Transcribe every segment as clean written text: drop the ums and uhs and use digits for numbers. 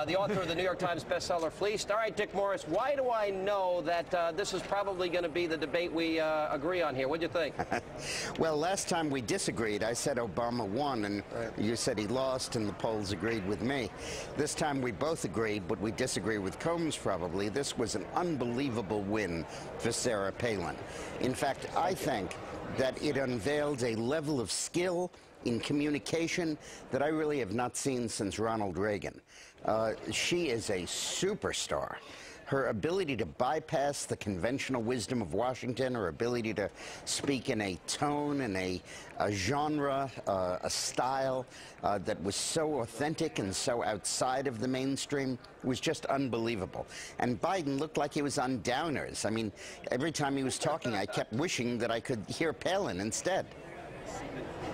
the author of the New York Times bestseller Fleeced. All right, Dick Morris, why do I know that this is probably going to be the debate we agree on here? What do you think? Well, last time we disagreed, I said Obama won, and you said he lost, and the polls agreed with me. This time we both agreed, but we disagree with Colmes probably. This was an unbelievable win for Sarah Palin. In fact, I think that it unveiled a level of skill in communication that I really have not seen since Ronald Reagan. She is a superstar. Her ability to bypass the conventional wisdom of Washington, her ability to speak in a tone and a genre, a style that was so authentic and so outside of the mainstream was just unbelievable. And Biden looked like he was on downers. I mean, every time he was talking, I kept wishing that I could hear Palin instead.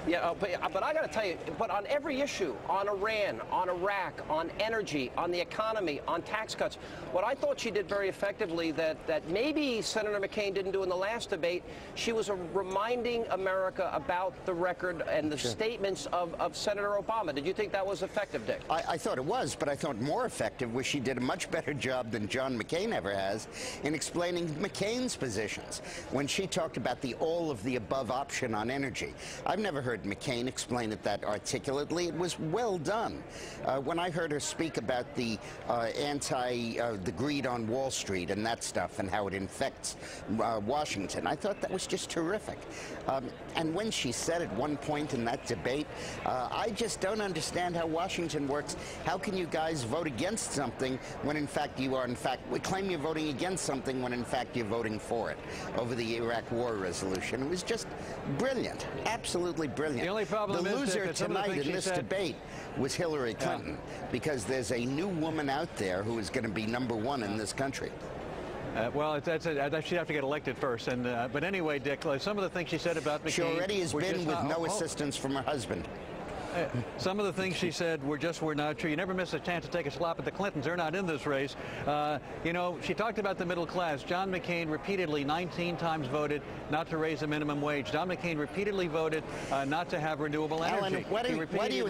Yeah, but I got to tell you, but on every issue, on Iran, on Iraq, on energy, on the economy, on tax cuts, what I thought she did very effectively that maybe Senator McCain didn't do in the last debate, she was reminding America about the record and the statements of Senator Obama. Did you think that was effective, Dick? I thought it was, but I thought more effective was she did a much better job than John McCain ever has in explaining McCain's positions when she talked about the all-of-the-above option on energy. I've never heard McCain explain it that articulately. It was well done. When I heard her speak about the the greed on Wall Street and that stuff and how it infects Washington, I thought that was just terrific. And when she said at one point in that debate, I just don't understand how Washington works. How can you guys vote against something when in fact you are we claim you're voting against something when in fact you're voting for it over the Iraq War resolution? It was just brilliant, absolutely brilliant. The only problem the loser is tonight in this debate was Hillary Clinton, because there's a new woman out there who is going to be #1 in this country. Well, she'd have to get elected first. And but anyway, Dick, some of the things she said about McCain. She already has been with no assistance from her husband. Some of the things she said were not true. You never miss a chance to take a slap at the Clintons. They're not in this race. You know, she talked about the middle class. John McCain repeatedly 19 times voted not to raise the minimum wage. John McCain repeatedly voted not to have renewable energy. Alan, why do you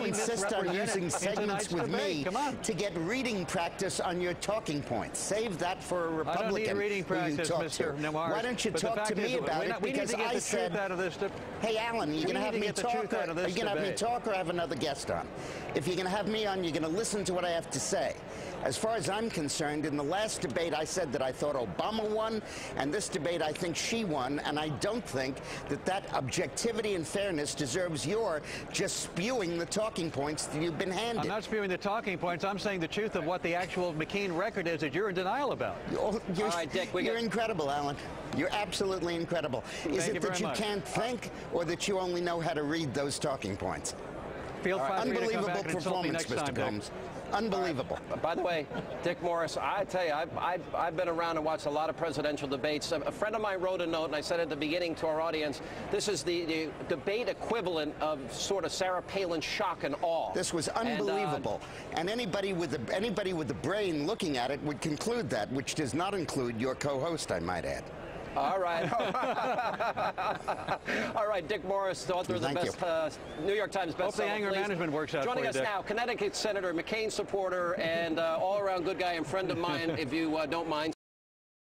insist on using segments with me to get reading practice on your talking points? Save that for a Republican. I don't need reading practice, Mr. Nemars. Why don't you talk to me about it? Because I said, hey, Alan, you're going to have me talk? Are you going to have me talk or have another guest on? If you're going to have me on, you're going to listen to what I have to say. As far as I'm concerned, in the last debate, I said that I thought Obama won, and this debate, I think she won, and I don't think that objectivity and fairness deserves your just spewing the talking points that you've been handed. I'm not spewing the talking points. I'm saying the truth of what the actual McCain record is that you're in denial about. All right, Dick, you're incredible, Alan. You're absolutely incredible. Is it that you can't think, or that you only know how to read those talking points? Unbelievable performance, Mr. Colmes. Unbelievable. By the way, Dick Morris, I tell you, I've been around and watched a lot of presidential debates. A friend of mine wrote a note, and I said at the beginning to our audience, this is the debate equivalent of sort of Sarah Palin's shock and awe. This was unbelievable. And anybody with the brain looking at it would conclude that, which does not include your co-host, I might add. All right. All right, Dick Morris, author of the New York Times bestseller. Hope the anger management works out for you, Joining us now, Connecticut Senator, McCain supporter, and all-around good guy and friend of mine, if you don't mind.